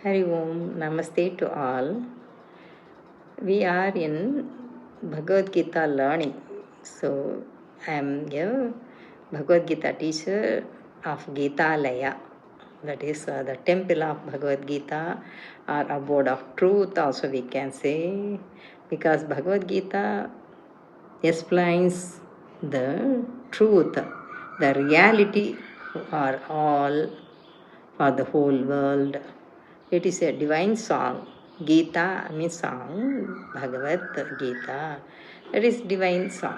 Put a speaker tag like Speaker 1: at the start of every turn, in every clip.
Speaker 1: Hari Om, Namaste to all. We are in Bhagavad Gita learning. So, I am a Bhagavad Gita teacher of Gita Laya. That is the temple of Bhagavad Gita or abode of truth, also we can say. Because Bhagavad Gita explains the truth, the reality for all, for the whole world. It is a divine song. Gita means song, Bhagavad Gita. That is divine song.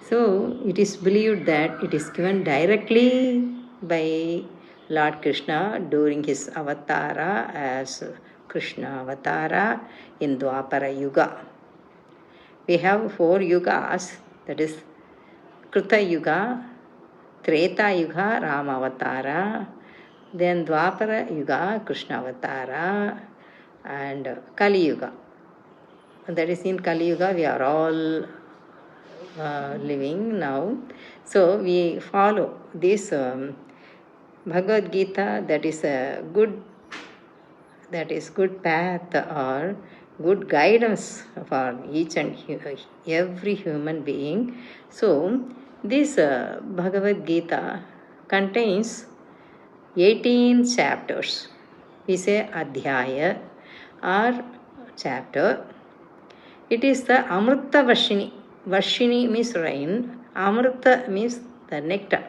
Speaker 1: So it is believed that it is given directly by Lord Krishna during his avatara as Krishna avatara in Dwapara Yuga. We have 4 yugas, that is Kruta Yuga, Treta Yuga, Rama avatara, then Dwapara Yuga, Krishna avatara, and Kali Yuga. That is in Kali Yuga we are all living now. So we follow this Bhagavad Gita, that is a good path or good guidance for each and every human being. So this Bhagavad Gita contains 18 chapters. We say Adhyaya or chapter. It is the Amrita Varshini. Varshini means rain. Amrita means the nectar.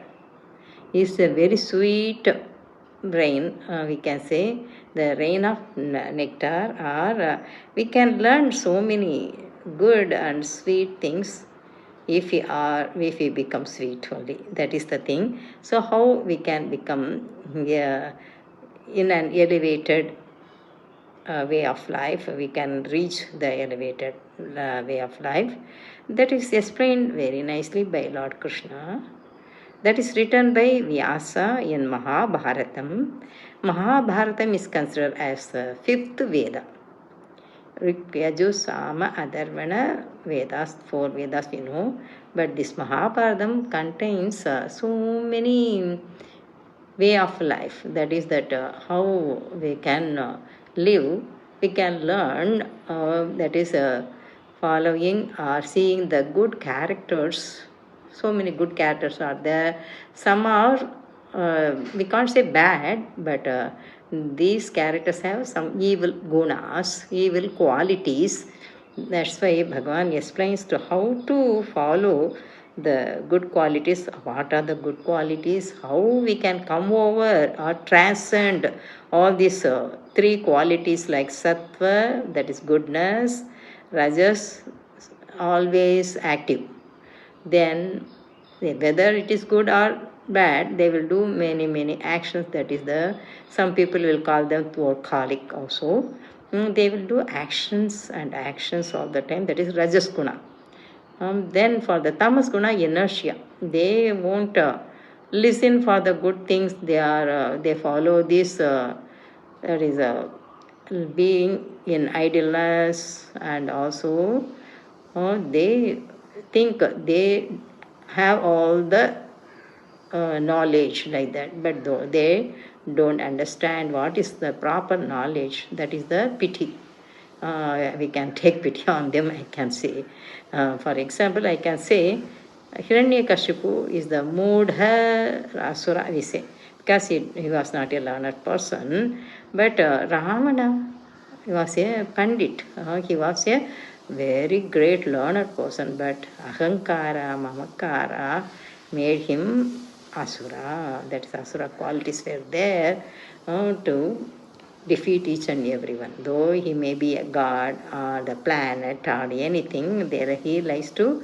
Speaker 1: It's a very sweet rain, we can say, the rain of nectar, or we can learn so many good and sweet things if we become sweet only. That is the thing. So how we can become in an elevated way of life, we can reach the elevated way of life. That is explained very nicely by Lord Krishna. That is written by Vyasa in Mahabharatam. Mahabharatam is considered as the 5th Veda. Rig, Yajur, Sama, Adharvana, Vedas, 4 Vedas we know. But this Mahabharatam contains so many way of life. That is that how we can live, we can learn, that is following or seeing the good characters. So many good characters are there. Some are, we can't say bad, but these characters have some evil gunas, evil qualities. That's why Bhagavan explains to how to follow the good qualities. What are the good qualities? How we can come over or transcend all these 3 qualities like sattva, that is goodness, rajas, always active. Then whether it is good or bad, they will do many actions. That is the, some people will call them workaholic also. They will do actions and actions all the time. That is rajas guna. Then for the tamas guna, inertia. They won't listen for the good things. They follow this. That is being in idleness, and also they think they have all the knowledge like that, but though they don't understand what is the proper knowledge. That is the pity. We can take pity on them, I can say. For example, I can say Hiranyakashipu is the Mudha Asura, we say, because he was not a learned person. But Ramana, he was a Pandit. He was a very great learned person, but Ahankara, Mamakara made him Asura. That is, Asura qualities were there to defeat each and everyone. Though he may be a god or the planet or anything, there he likes to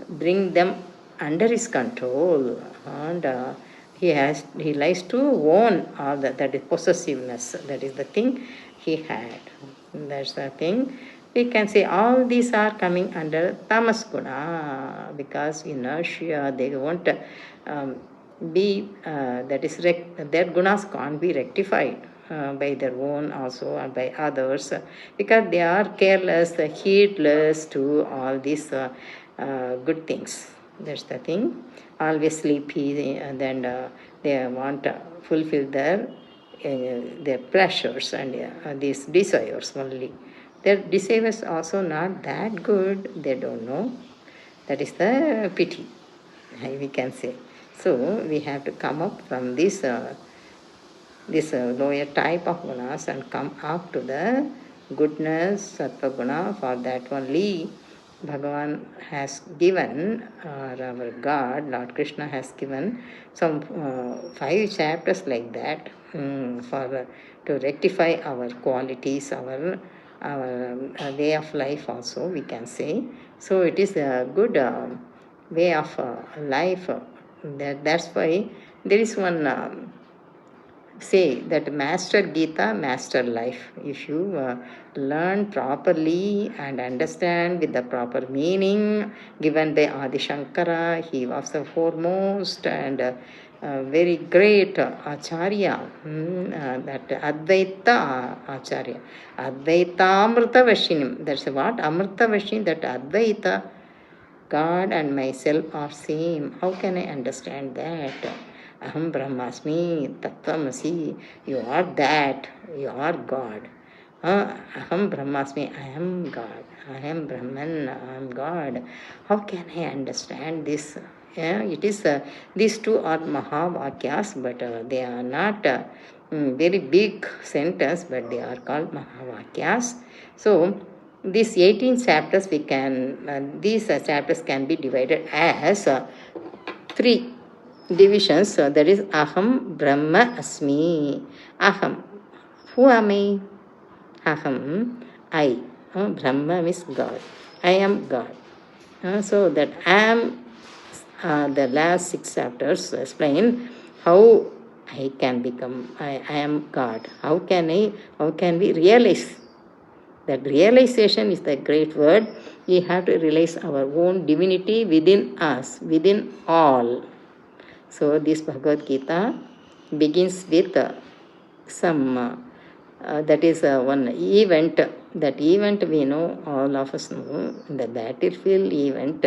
Speaker 1: bring them under his control, and he likes to own all that is possessiveness. That is the thing he had. That's the thing. We can say all these are coming under tamas guna, because inertia, they won't be, that is, their gunas can't be rectified by their own also or by others, because they are careless, heedless to all these good things. That's the thing. Always sleepy, and then they want to fulfill their their pleasures and these desires only. Their desires also not that good, they don't know. That is the pity, we can say. So we have to come up from this lower type of gunas and come up to the goodness, sattva guna. For that only Bhagavan has given, or our God, Lord Krishna has given some 5 chapters like that, for to rectify our qualities, our way of life also, we can say. So it is a good way of life. That's why there is one say that master Gita, master life. If you learn properly and understand with the proper meaning given by Adi Shankara, he was the foremost and very great Acharya, that Advaita Acharya, Advaita Amrita Vashinim. That's what Amrita Vashinim, that Advaita, God and myself are same. How can I understand that? Aham Brahmasmi, Tattvamasi. You are that. You are God. Aham Brahmasmi. I am God. I am Brahman. I am God. How can I understand this? Yeah, it is these two are Mahavakyas, but they are not very big sentence, but they are called Mahavakyas. So these 18 chapters we can these chapters can be divided as 3 divisions. That is Aham Brahma Asmi. Aham, who am I? Aham, I. Brahma means God. I am God. So that I am, the last 6 chapters explain how I can become, I am God. How can we realize? That realization is the great word. We have to realize our own divinity within us, within all. So this Bhagavad Gita begins with some, that is one event. That event we know, all of us know, the battlefield event.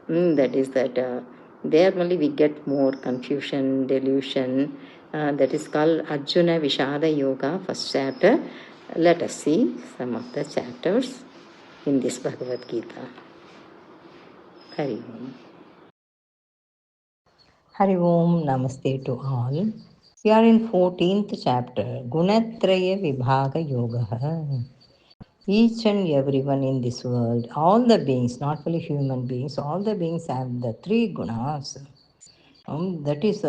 Speaker 1: That is that there only we get more confusion, delusion. That is called Arjuna Vishada Yoga, first chapter. Let us see some of the chapters in this Bhagavad Gita. Hari Om. Hari Om, Namaste to all. We are in 14th chapter, Gunatraya Vibhaga Yoga. Each and everyone in this world, all the beings, not only human beings, all the beings have the 3 gunas. That is,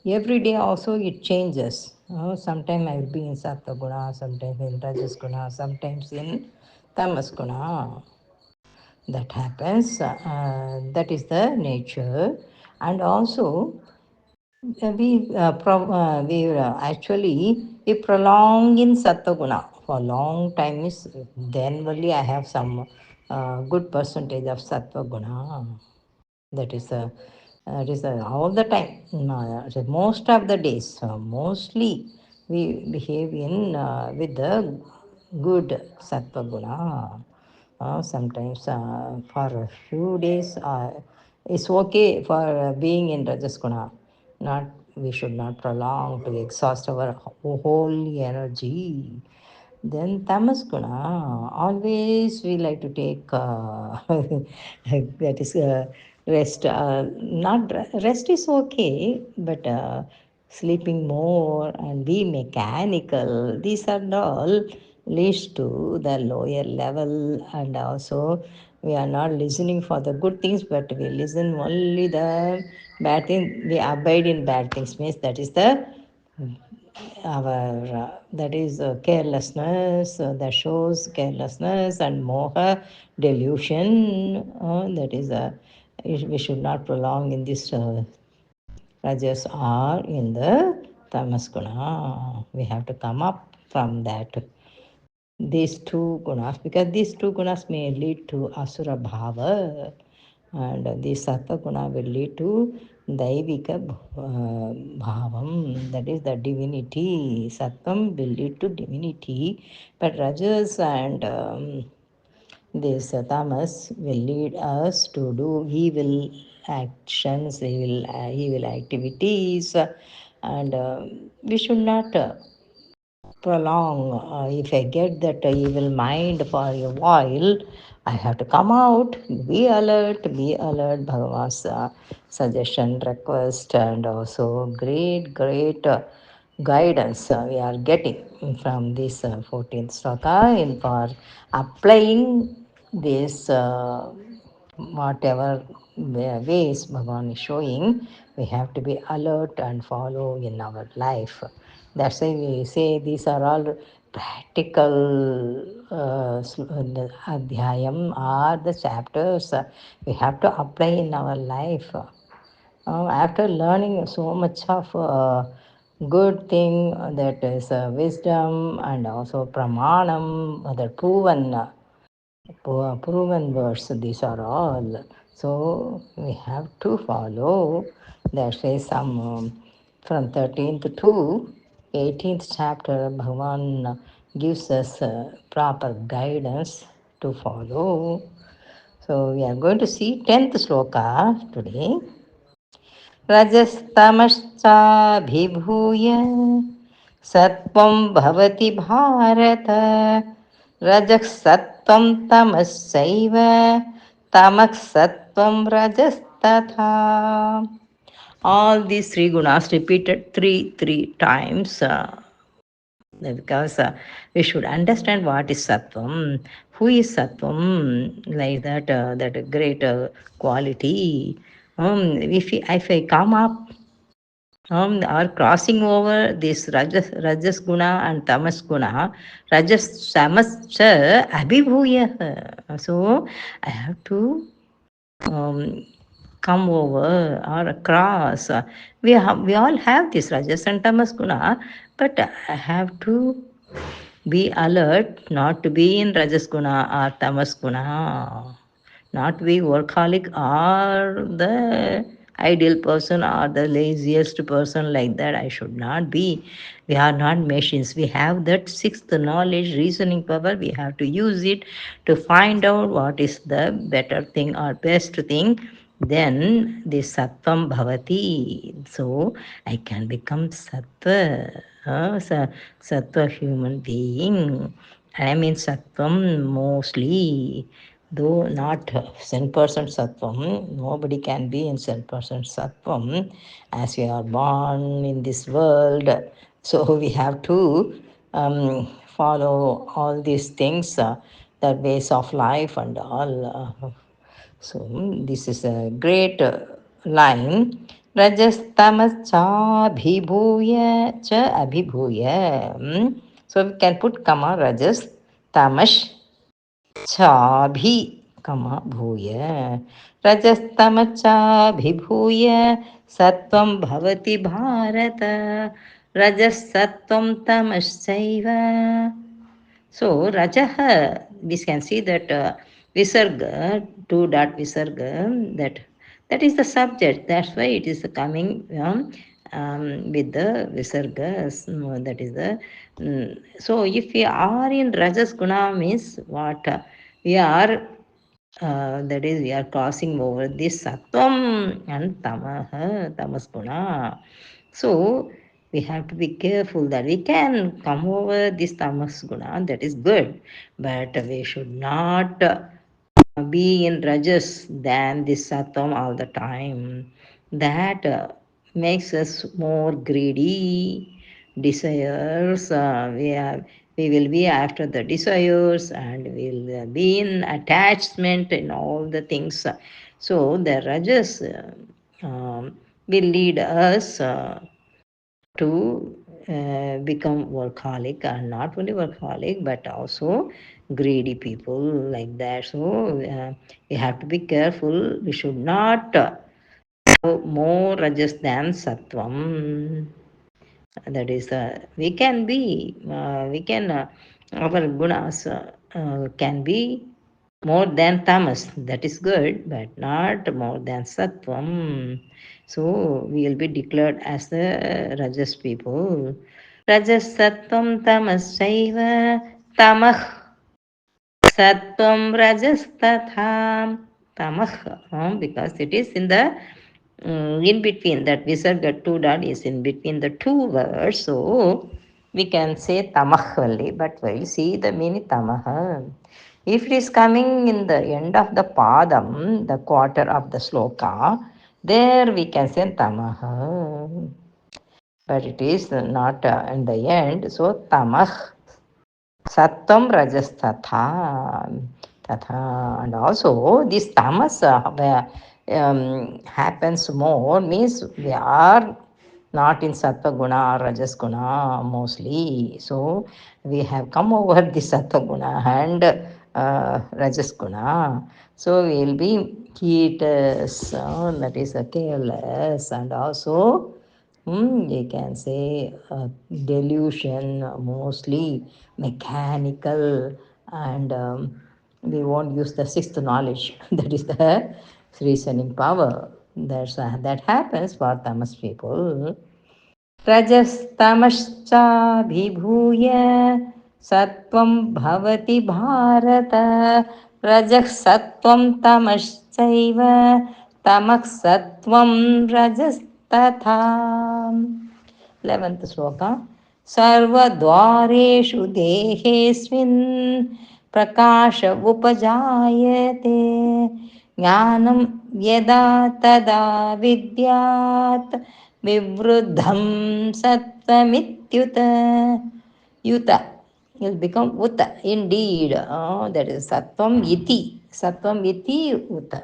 Speaker 1: every day also it changes. Sometimes I will be in Sattva Guna, sometimes in Rajas Guna, sometimes in Tamas Guna. That happens. That is the nature. And also, we actually we prolong in Sattva for a long time. Is then only I have some good percentage of Sattva Guna. That is all the time. Most of the days, mostly we behave in with the good Sattva Guna. Sometimes for a few days, it's okay for being in Rajas Guna. Not, we should not prolong to exhaust our whole energy. Then Tamas Guna, always we like to take that is rest. Not rest is okay, but sleeping more and be mechanical. These are all leads to the lower level, and also we are not listening for the good things, but we listen only the bad things. We abide in bad things. Means that is the our that is carelessness, that shows carelessness and moha, delusion. That is we should not prolong in this rajas or in the tamas guna. We have to come up from that, these 2 gunas, because these 2 gunas may lead to asura bhava, and the sattva guna will lead to daivika bhavam, that is the divinity. Sattvam will lead to divinity, but rajas and this tamas will lead us to do evil actions, evil activities, and we should not prolong. If I get that evil mind for a while, I have to come out, be alert. Bhagava's suggestion, request, and also great guidance we are getting from this 14th sloka in for applying this. Whatever ways Bhagavan is showing, we have to be alert and follow in our life. That's why we say these are all practical adhyayam are the chapters we have to apply in our life. After learning so much of good thing that is wisdom and also pramanam, the proven words, these are all. So we have to follow. That's why some from 13th to 18th chapter, Bhagavan gives us proper guidance to follow. So we are going to see 10th sloka today. रजस्तमश्चाभिभूय सत्वं भवति भारत रजः सत्वं तमश्चैव तमः सत्वं रजस्तथा. All these three gunas repeated three times because we should understand what is sattvam, who is sattvam, like that that great quality. If I come up or crossing over this rajas guna and tamas guna, rajas tamas cha abhibhuya. So I have to um, come over or across. We all have this rajas and tamas guna, but I have to be alert not to be in rajas guna or tamas guna, not be workaholic or the ideal person or the laziest person like that. I should not be. We are not machines. We have that sixth knowledge, reasoning power. We have to use it to find out what is the better thing or best thing. Then the sattvam bhavati. So I can become sattva, sattva human being. I mean sattvam mostly, though not 10% sattvam. Nobody can be in 10% sattvam as we are born in this world. So we have to follow all these things, the ways of life and all. So this is a great line. Rajastamascha cha abhibhuya. So we can put comma rajas tamas चाभि कमा भूय रजस्तमचाभिभूय सत्वं भवति Bharat रजसत्वं तमश्चैव. So Rajaha, we can see that Visarga, two dot Visarga, that is the subject. That's why it is coming with the Visargas. That is the so if we are in Rajas Guna means what we are. That is, we are crossing over this Sattvam and Tamas Guna. So we have to be careful that we can come over this tamas guna, that is good, but we should not be in rajas than this sattvam all the time. That makes us more greedy, desires. We will be after the desires and will be in attachment in all the things. So the rajas will lead us. To become workaholic, and not only workaholic but also greedy people like that. So we have to be careful. We should not have more rajas than sattvam. That is, we can, our gunas can be more than tamas. That is good, but not more than sattvam. So we will be declared as the rajas people. Rajas sattvam tamas shaiva tamah sattvam rajas tatham tamah. Because it is in the in between, that visarga two dot is in between the two words. So we can say tamah only, but we'll see the meaning tamah. If it is coming in the end of the padam, the quarter of the sloka, there we can say tamah, but it is not in the end. So tamah, sattvam rajas tatha, tatha. And also this tamas happens more, means we are not in sattva guna or rajas guna mostly. So we have come over the sattva guna and rajas guna. So we will be heaters, that is careless, and also you can say delusion, mostly mechanical, and we won't use the sixth knowledge. That is the reasoning power. That happens for tamas people. रजस्तमश्चाभिभूय सत्वं भवति भारत. रजः सत्वं तमश्चैव तमः सत्वं रजस्तथा. 11th shloka. सर्वद्वारेषु देहेऽस्मिन् प्रकाश उपजायते. ज्ञानं यदा तदा विद्यात् विवृद्धं सत्त्वमित्युत. Yuta will become Uta. Indeed, that is Sattvam Iti. Sattvam Iti Uta.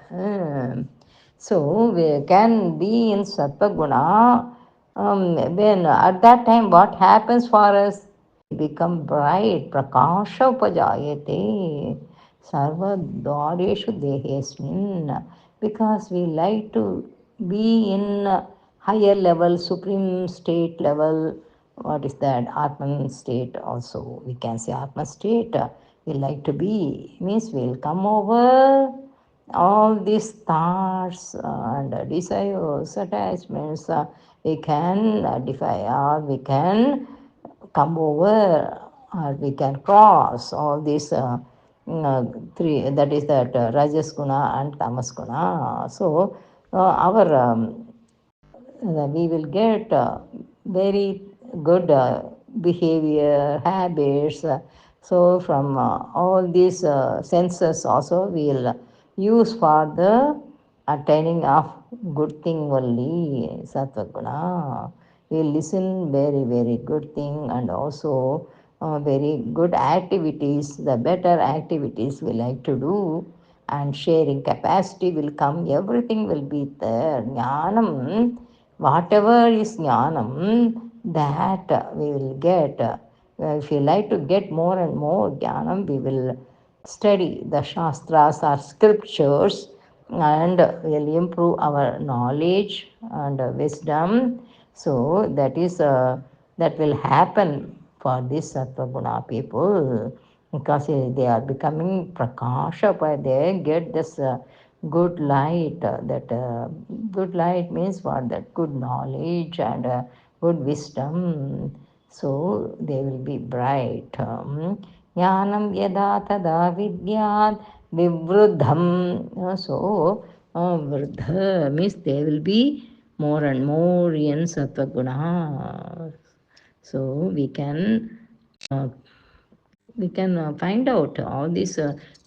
Speaker 1: So we can be in Sattva Guna. When at that time, what happens for us? Become bright. Prakasha upajayate. Sarva dvareshu dehesmin. Because we like to be in higher level, supreme state level. What is that? Atman state also. We can say Atman state. We like to be. Means we will come over all these thoughts and desires, attachments. We can defy, or we can come over, or we can cross all these three, that is that rajas guna and tamas guna. So our we will get very good behavior, habits. So from all these senses also we will use for the attaining of good thing only, sattva guna. We listen very, very good thing, and also very good activities, the better activities we like to do, and sharing capacity will come, everything will be there. Jnanam, whatever is jnanam, that we will get. If you like to get more and more jnanam, we will study the shastras or scriptures, and will improve our knowledge and wisdom. So that will happen for this sattva guna people, because they are becoming prakasha, but they get this good light. That good light means what? That good knowledge and good wisdom. So they will be bright. Jnanam yada tada vidyat vivruddham. So vruddha means they will be more and more in sattva guna. So we can find out all these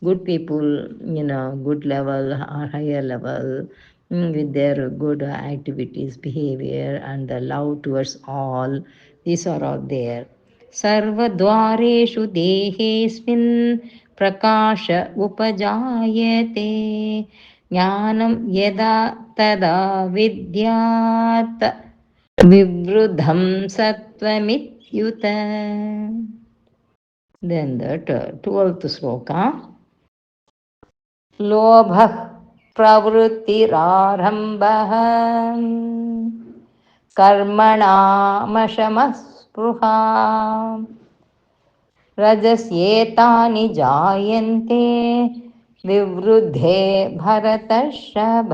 Speaker 1: good people in a good level or higher level, with their good activities, behavior, and the love towards all. These are all there. सर्वद्वारेषु देहेऽस्मिन् प्रकाश उपजायते. ज्ञानं यदा तदा विद्यात् विवृद्धं सत्त्वमित्युत. Then the 12th sloka. लोभः प्रवृत्तिरारम्भः कर्मणामशमः स्पृहा रजस्येतानि जायन्ते विवृद्धे भरतर्षभ.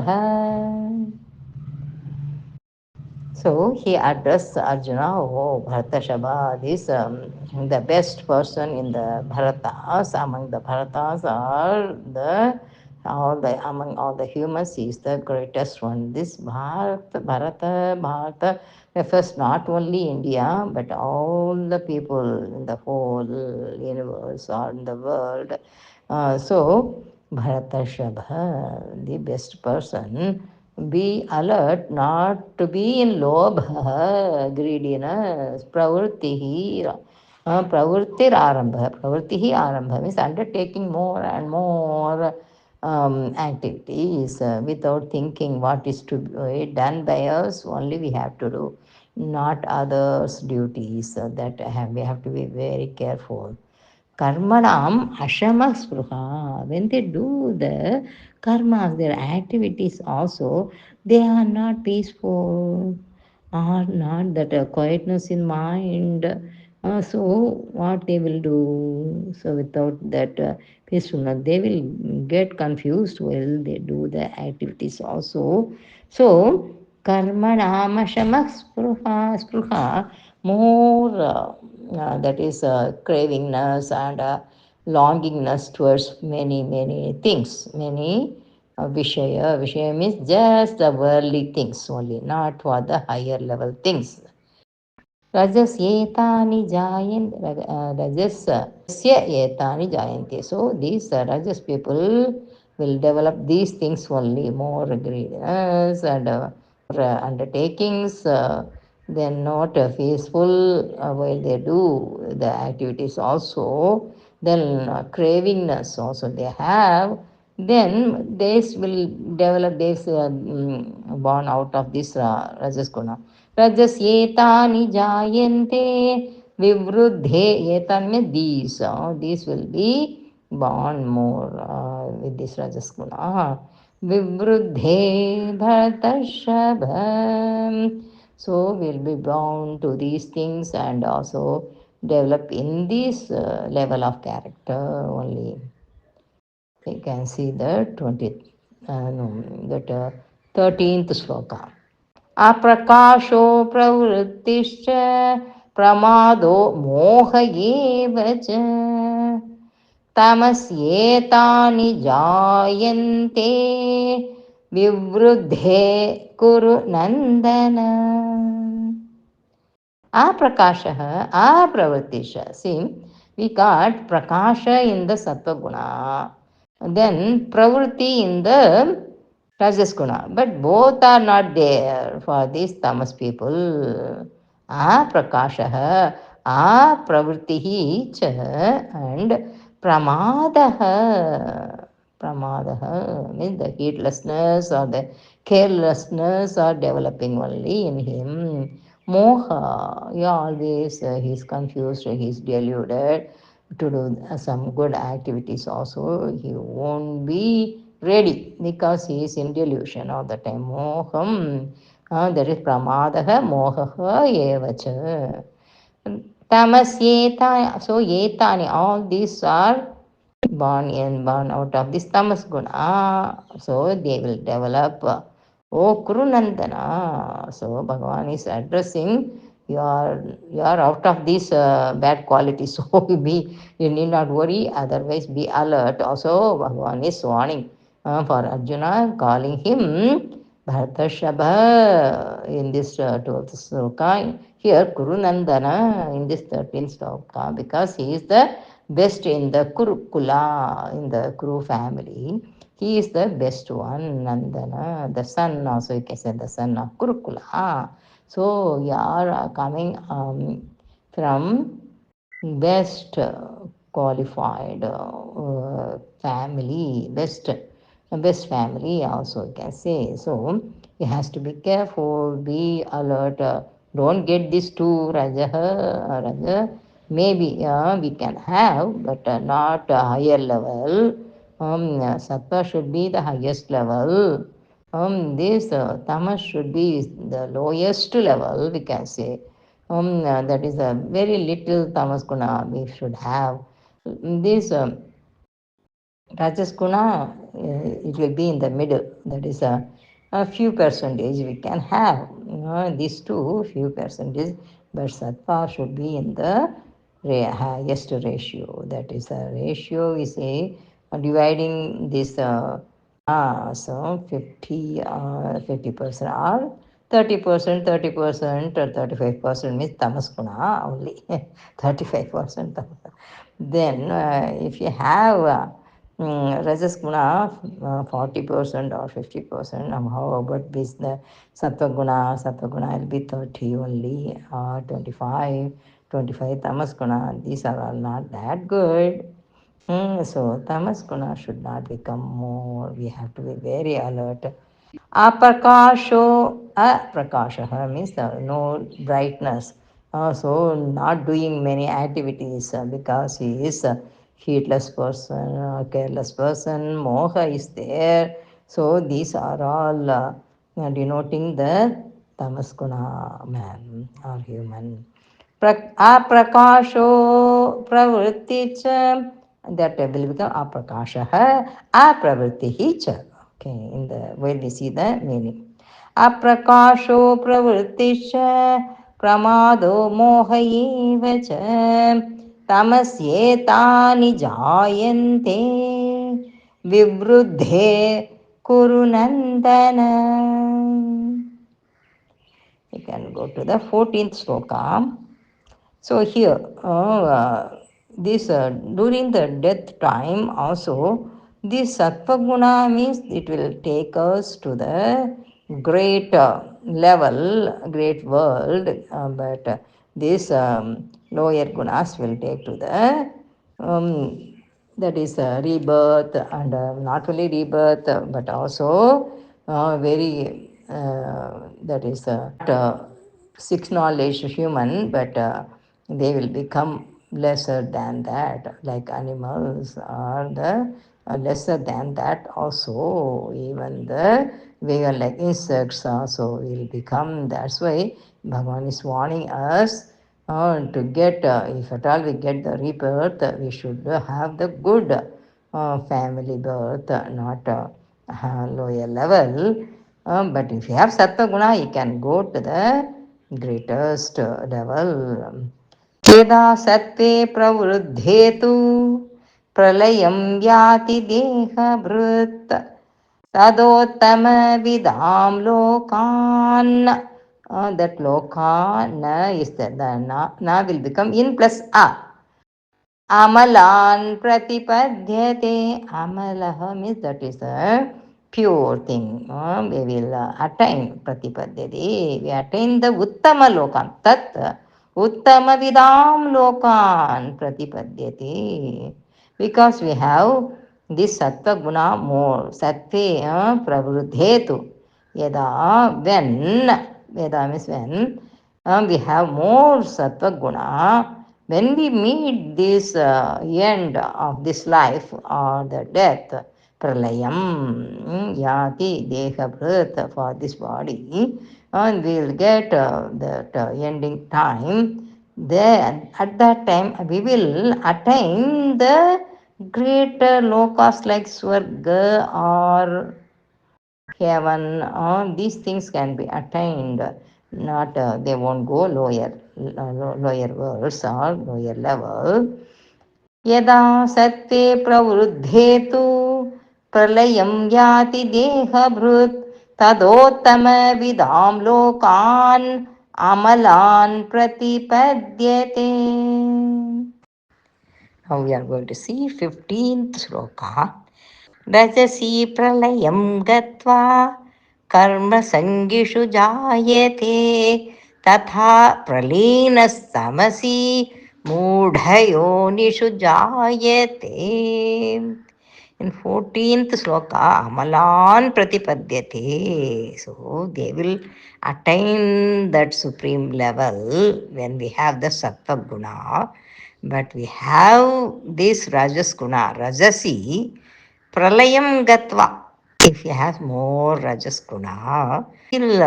Speaker 1: So he addressed Arjuna, oh Bharatashabha, this the best person in the Bharatas, among the Bharatas are the all the among all the humans, he is the greatest one. This Bharata refers not only India but all the people in the whole universe or in the world. So Bharata Shabha, the best person, be alert not to be in lobha, greediness, pravritti. Pravritti arambha means undertaking more and more activities without thinking what is to be done by us. Only we have to do, not others' duties. We have to be very careful. Karmanam ashama spruha. When they do the karmas, their activities also, they are not peaceful, are not that quietness in mind. So what they will do? So without that peacefulness, they will get confused while they do the activities also. So karmanam spruha, more that is cravingness and longingness towards many things, many Vishaya means just the worldly things only, not for the higher level things. Rajas etani etani jayante. So these rajas people will develop these things only, more greediness and more undertakings, then not peaceful while they do the activities also, then cravingness also they have, then this will develop this born out of this rajas guna. Rajasyetani jayante vivruddhe. Etan means these. These will be born more with this rajas guna. Vivruddhe bhartashabham. So we'll be bound to these things and also develop in this level of character only. You can see the 20th, no, that 13th sloka. अप्रकाशो प्रवृत्तिश्च प्रमादो मोह एव च तमस्येतानि जायन्ते विवृद्धे कुरु नन्दन. Aprakasha, apravritisha. See, we got prakasha in the sattva guna, then pravritti in the rajas guna. But both are not there for these tamas people. Aprakasha, apravritti cha, and pramadaha. Pramadaha means the heedlessness or the carelessness are developing only in him. Moha, yeah, always he's confused, he's deluded to do some good activities also. He won't be ready because he is in delusion all the time. Moham, that is pramadaha, mohaha evacha. Tamasyeta, so etani, all these are born out of this tamas guna. So they will develop. Oh Kurunandana. So Bhagavan is addressing you are out of these bad qualities. So you need not worry, otherwise be alert. Also Bhagavan is warning for Arjuna, calling him Bhartashabha in this 12th sloka. Here Kurunandana in this 13th sloka, because he is the best in the Kurukula, in the Kuru family. He is the best one, Nandana, the son also, you can say the son of Kurukula. So, you are coming from best qualified family, best family also you can say. So he has to be careful, be alert. Don't get this too raja. Maybe we can have, but not a higher level. Sattva should be the highest level. This tamas should be the lowest level, we can say. That is a very little tamas guna we should have. This Rajas guna, it will be in the middle. That is a few percentage we can have. These two, few percentage, but sattva should be in the highest ratio. That is a ratio, we say, dividing this So 50% or 30%, 30% or 35% means tamas guna only. 35%. Then if you have rajas guna 40% or 50%, how about business sattva guna? Sattva guna will be 30 only, 25 tamas guna. These are all not that good. So tamas guna should not become more. We have to be very alert. Aprakasha means no brightness. So not doing many activities because he is a heedless person, a careless person. Moha is there. So these are all denoting the tamas guna man or human. Aprakasho pravritti cha, that will become aprakasha apravritti cha. Okay, in the when we see the meaning. Aprakasho pravritti cha pramado moha eva cha tamasyetani jayante vivruddhe kurunandana. You can go to the 14th sloka. So here, this during the death time also, this sattva guna means it will take us to the great level, great world, but these lower gunas will take to the that is rebirth, and not only rebirth but also very that is six knowledge human, but they will become lesser than that, like animals are the lesser than that also. Even the we are like insects also will become. That's why Bhagavan is warning us to get, if at all we get the rebirth, we should have the good family birth, not lower level. But if you have sattva guna, you can go to the greatest level. यदा सत्त्वे प्रवृद्धेतु प्रलयं याति देहभृत् तदोत्तमविदां लोकान्. That loka na is the na will become in plus a. Amalan pratipadyate. Amalaha means that is a pure thing. We will attain pratipadyate. We attain the uttama lokan. Tat uttama vidam lokan pratipadyate. Because we have this sattva guna more. Sattve pravruddhetu. Yada when, yada means when, we have more sattva guna. When we meet this end of this life or the death, pralayam yati deha birth for this body, and we will get that ending time. Then at that time we will attain the greater lokas like Swarga or heaven. These things can be attained. Not they won't go lower worlds or lower level. यदा सत्त्वे प्रवृद्धेतु प्रलयं याति देहभृत् तदोत्तमविदां लोकान् अमलान् प्रतिपद्यते. Now we are going to see 15th sloka. रजसि प्रलयं गत्वा कर्मसङ्गिषु जायते तथा प्रलीनस्तमसि मूढयोनिषु जायते. In 14th sloka, Amalan Pratipadyate. So they will attain that supreme level when we have the Sattva Guna. But we have this Rajas Guna, Rajasi, Pralayam Gatva. If you have more Rajas Guna, will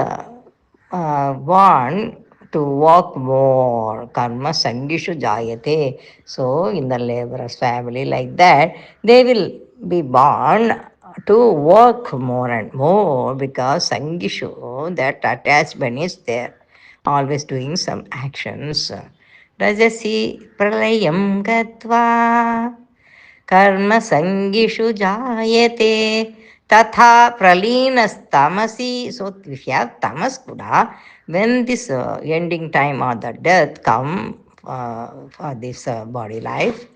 Speaker 1: want to work more. Karma Sangishu Jayate. So, in the laborers' family, like that, they will be born to work more and more because Sangishu, that attachment is there, always doing some actions. Rajasi Pralayam Gatva. कर्मसङ्गिषु जायते Tatha praleenastamasi. So we have tamas kuda. When this ending time or the death come for this body life,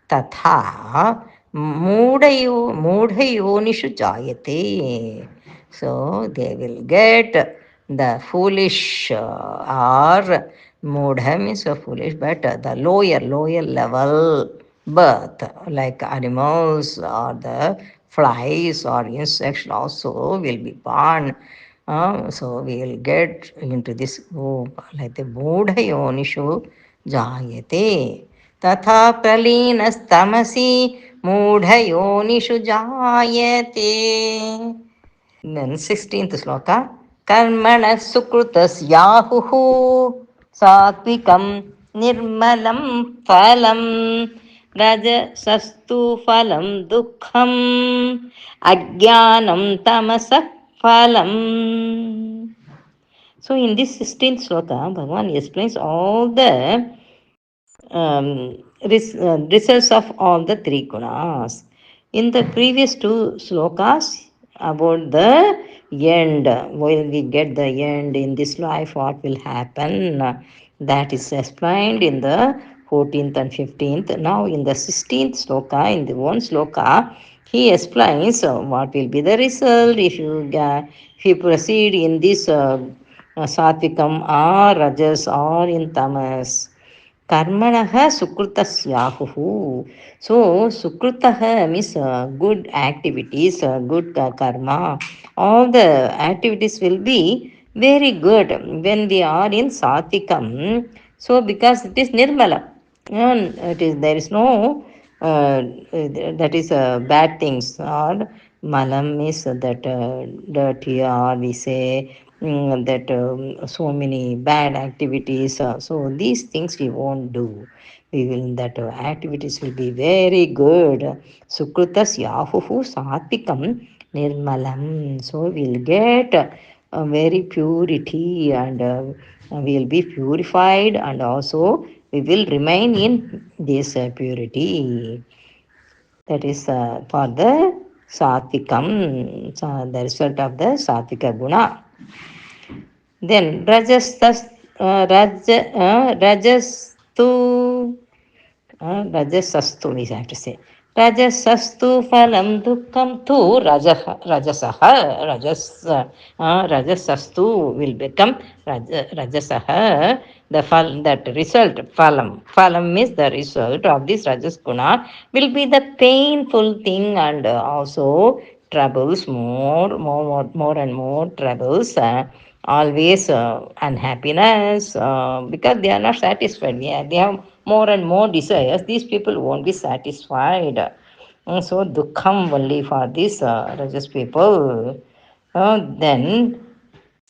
Speaker 1: tatha moodhayonishu jayate. So they will get the foolish or moodha means foolish, but the lower level birth, like animals or the flies or insects also will be born. So we will get into this like the moodhayonishu jayate. तथा प्रलीनस्तमसि मूढयोनिषु जायते. Then 16th sloka. Karmana sukrutasyahuhu satvikam nirmalam phalam rajasastu phalam dukkham ajnanam tamasak phalam. So in this 16th sloka, Bhagavan explains all the results of all the three gunas. In the previous two slokas, about the end, when we get the end in this life, what will happen? That is explained in the 14th and 15th. Now, in the 16th sloka, in the one sloka, he explains what will be the result if you proceed in this satvikam or rajas or in tamas. Karmanaha sukrutasyahuhu. So, sukrutaha means good activities, good karma. All the activities will be very good when we are in satvikam. So, because it is nirmala, it is there is no that is bad things, or malam is that dirty, or we say that so many bad activities. So these things we won't do. We will that activities will be very good. Sukrutas yahuhu satvikam nirmalam. So we'll get very purity, and we will be purified, and also we will remain in this purity. That is for the satvikam, the result of the satvika guna. Then rajastu rajasastu, we have to say. Rajasastu phalam dukkam tu rajasaha. Rajasastu will become rajasaha. The that result, phalam. Phalam means the result of this rajas guna will be the painful thing, and also troubles, more and more troubles. Always unhappiness, because they are not satisfied. They have more and more desires. These people won't be satisfied. So dukkham only for these religious people. Then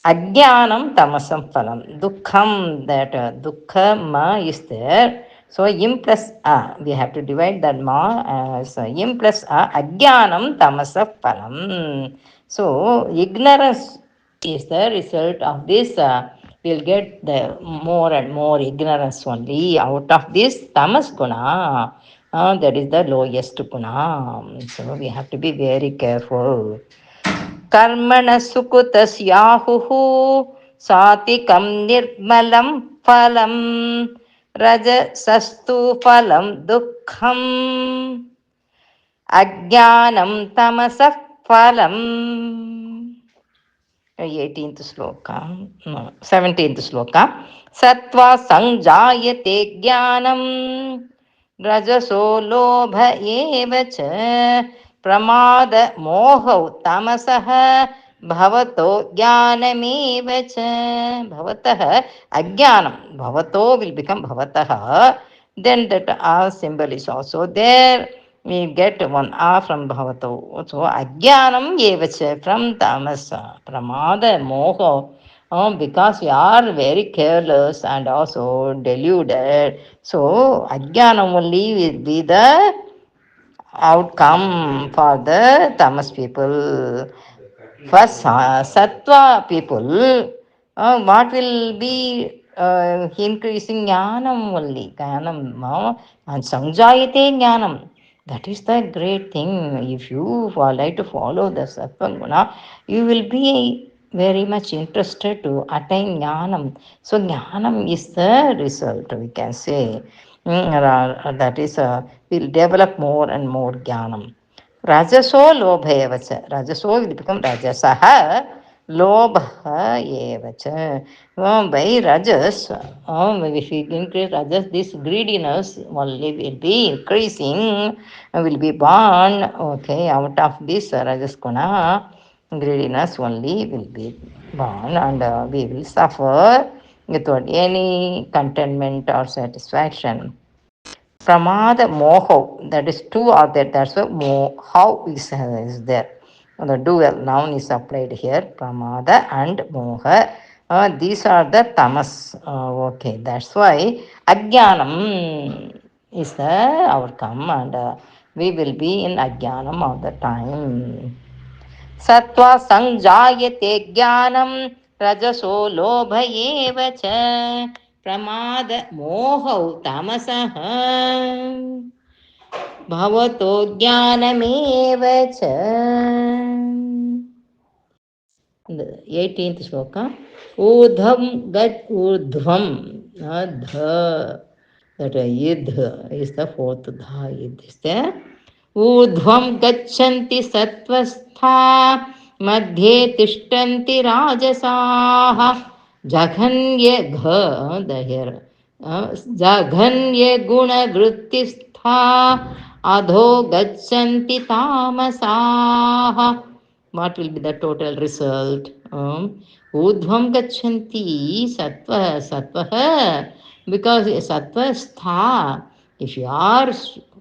Speaker 1: Ajnanam tamasam phalam. Dukkham, that dukkha ma is there. So im plus a, we have to divide that ma as im plus a, ajnanam tamasa phalam. So ignorance is the result of this. We'll get the more and more ignorance only out of this tamas guna. That is the lowest guna. So we have to be very careful. कर्मण सुकृतस्याहुः सात्विकं निर्मलं फलं रजसस्तु फलं दुःखम् अज्ञानं तमसः फलम्. 18th sloka, no, 17th sloka. Sattva sanjayate jnanam रजसो लोभ एव च प्रमाद मोहौ तमसः भवतो ज्ञानमेव च. भवतः अज्ञानम, भवतो will become bhavatah. Then that a symbol is also there. We get one a from bhavato. So ajnanam eva cha, from tamasa, pramada moha. Because we are very careless and also deluded. So, ajnanam only will be the outcome for the tamas people. First, sattva people, what will be increasing jnanam only? Jnanam, and samjayate jnanam. That is the great thing. If you like to follow the Sattva Guna, you will be very much interested to attain Jnanam. So, Jnanam is the result, we can say. That is, will develop more and more Jnanam. Rajaso lobhayevacha. Rajaso will become Rajasaha. Lobha evacha. By Rajas, if we increase Rajas, this greediness only will be increasing, will be born. Okay, out of this Rajas Guna, greediness only will be born, and we will suffer without any contentment or satisfaction. Pramada moho, that is two are there. That's why how is there. The dual noun is applied here. Pramada and moha. These are the tamas. Okay, that's why ajnanam is the outcome, and we will be in ajnanam all the time. Sattva सञ्जायते ज्ञानं रजसो लोभ एव च प्रमाद मोहौ तमसः भवतो ज्ञानमेव च 18th श्लोक ऊर्ध्वं गच्छ ऊर्ध्वं ध that yidh is the fourth dha yidh is there ऊर्ध्वं गच्छन्ति सत्त्वस्था मध्ये तिष्ठन्ति राजसाः जघन्य घ दहेर जघन्य गुणवृत्तिस्था अधो गच्छन्ति तामसाः. What will be the total result? Udhvam gachanti sattva sattva because sattva stha. If you are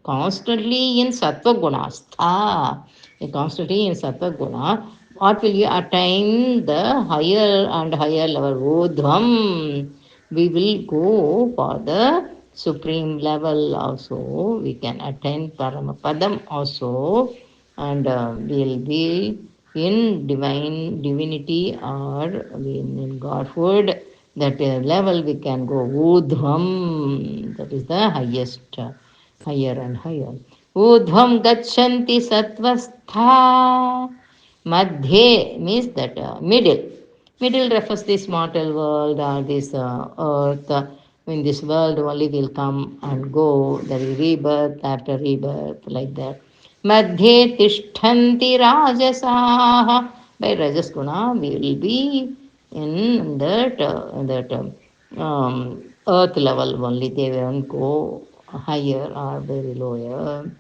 Speaker 1: constantly in sattva guna, stha, constantly in sattva guna, what will you attain? The higher and higher level. Udhvam. We will go for the supreme level also. We can attain Paramapadam also, and we'll be in divinity or in Godhood. That level we can go. Udhvam, that is the highest, higher and higher. Udhvam gachanti sattvastha. Madhye means that middle. Middle refers this mortal world or this earth. In this world only will come and go. There is rebirth after rebirth, like that. Madhye tishthanti rajasaha. By Rajas Guna, we will be in that earth level only. They won't go higher or very lower.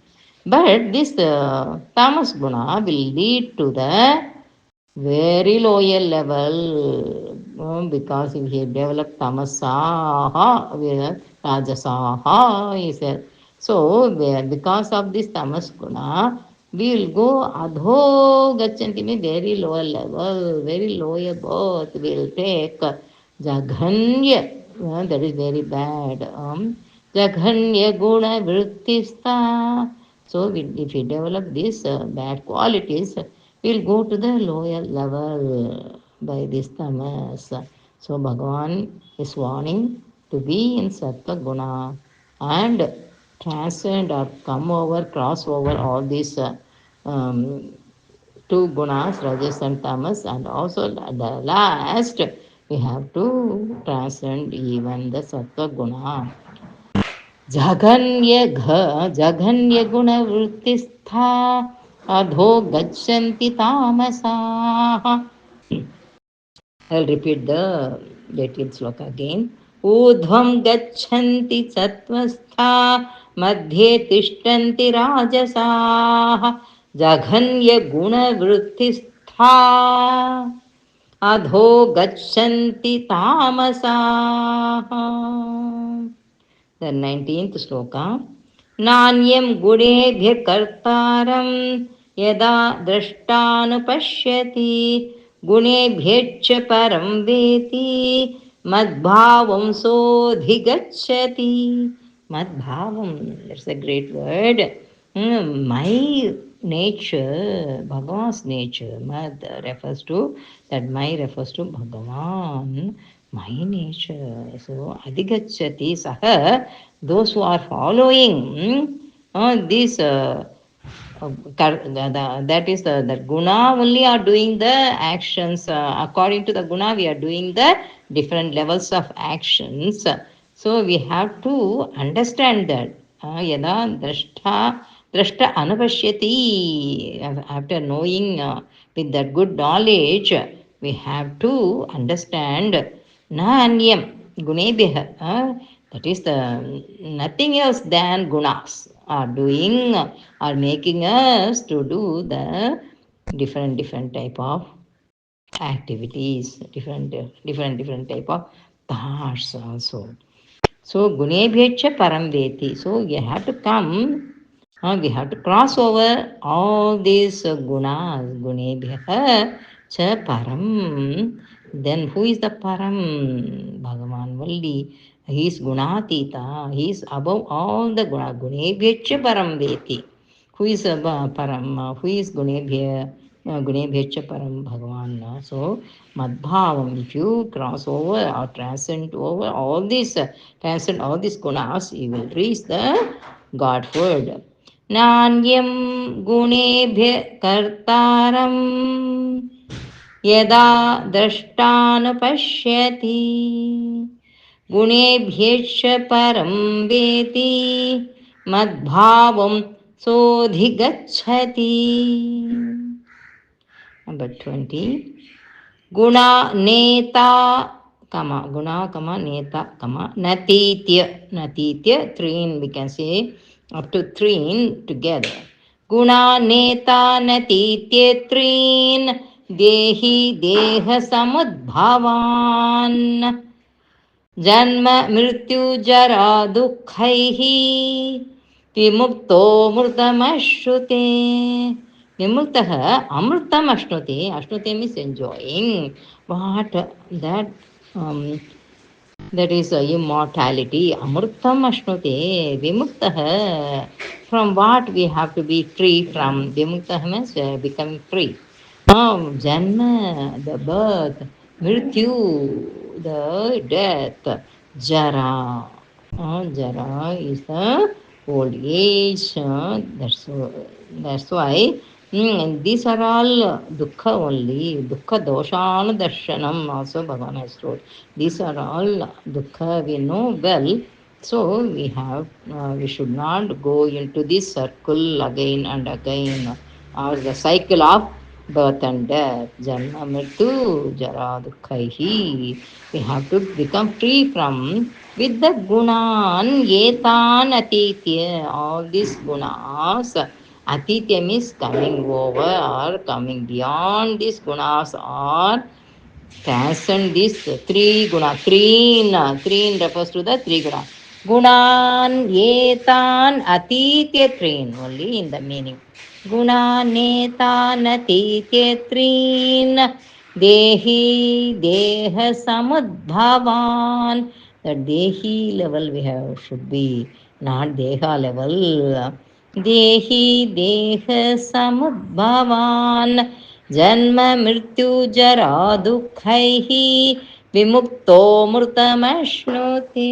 Speaker 1: But this tamas guna will lead to the very lower level because if he develop tamasaha, rajasaha is there. So because of this tamas guna, we will go adho gachanti means very lower level, very lower birth. We will take jaghanya, that is very bad. Jaghanya guna vrittista. So if we develop these bad qualities, we'll go to the lower level by this tamas. So Bhagavan is warning to be in Sattva Guna and transcend or come over, cross over all these um, two gunas, Rajas and Tamas, and also the last, we have to transcend even the Sattva Guna. जघन्य गुणवृत्तिस्था अधो गच्छन्ति तामसाः. I'll repeat the 18th sloka again. ऊर्ध्वं गच्छन्ति सत्त्वस्था मध्ये तिष्ठन्ति राजसाः जघन्य गुणवृत्तिस्था अधो गच्छन्ति तामसाः. The 19th sloka. नान्यं गुणेभ्यः कर्तारं यदा द्रष्टानुपश्यति गुणेभ्यश्च परं वेति मद्भावं सोऽधिगच्छति. Madbhavam, that's a great word. My nature, Bhagavan's nature, Mad refers to, that my refers to Bhagavan, my nature. So, Adhigachati Saha, those who are following This that is the guna only are doing the actions. According to the guna, we are doing the different levels of actions. So we have to understand that. Yada drashta anupashyati. After knowing with that good knowledge, we have to understand nanyam gunebhyah. That is the nothing else than gunas are doing, are making us to do the different type of activities, different type of thoughts also. So gunebhyecha param veti. So you have to come, we have to cross over all these gunas, gunebhya cha param. Then who is the param? Bhagavan Valli. He is gunatita. He is above all the guna. Gunebhyecha param veti. Who is param? Who is gunebhya? Gunebhyecha param Bhagavan. So madbhavam. If you cross over or transcend over all these, transcend all these gunas, you will reach the Godhood. Nanyam gunebhya kartaram यदा द्रष्टानुपश्यति गुणेभ्यश्च परं वेति मद्भावं सोऽधिगच्छति. Number 20. Guna neta, comma, guna, comma, neta, comma, natitya, three we can say, up to three together. Guna neta natitya trin dehi deha samudbhavan जन्म मृत्यु जरा दुःखैः विमुक्तो मृतमश्नुते. विमुक्तः अमृतम् अश्नुते. अश्नुते means enjoying. What that that is immortality. Amrutam ashnute. Vimuktah. From what we have to be free from? Vimuktah means becoming free. Janma, the birth. Mrityu, the death. Jara. Jara is the old age. That's why these are all dukkha only. Dukkha doshana darshanam also Bhagavan has told. These are all dukkha we know well. So we should not go into this circle again and again, or the cycle of birth and death. Janma mritu jara dukkaihi. We have to become free from with the gunan yetan atitya. All these gunas. Atitya means coming over or coming beyond these gunas or transcend these three guna. Treen refers to the three guna. Gunan etan atitya treen only in the meaning. Gunan etan atitya treen dehi deha samudbhavan. The dehi level we have should be not deha level. Dehi deha samudbhavan जन्म मृत्यु जरा दुःखैः विमुक्तो मृतमश्नुते.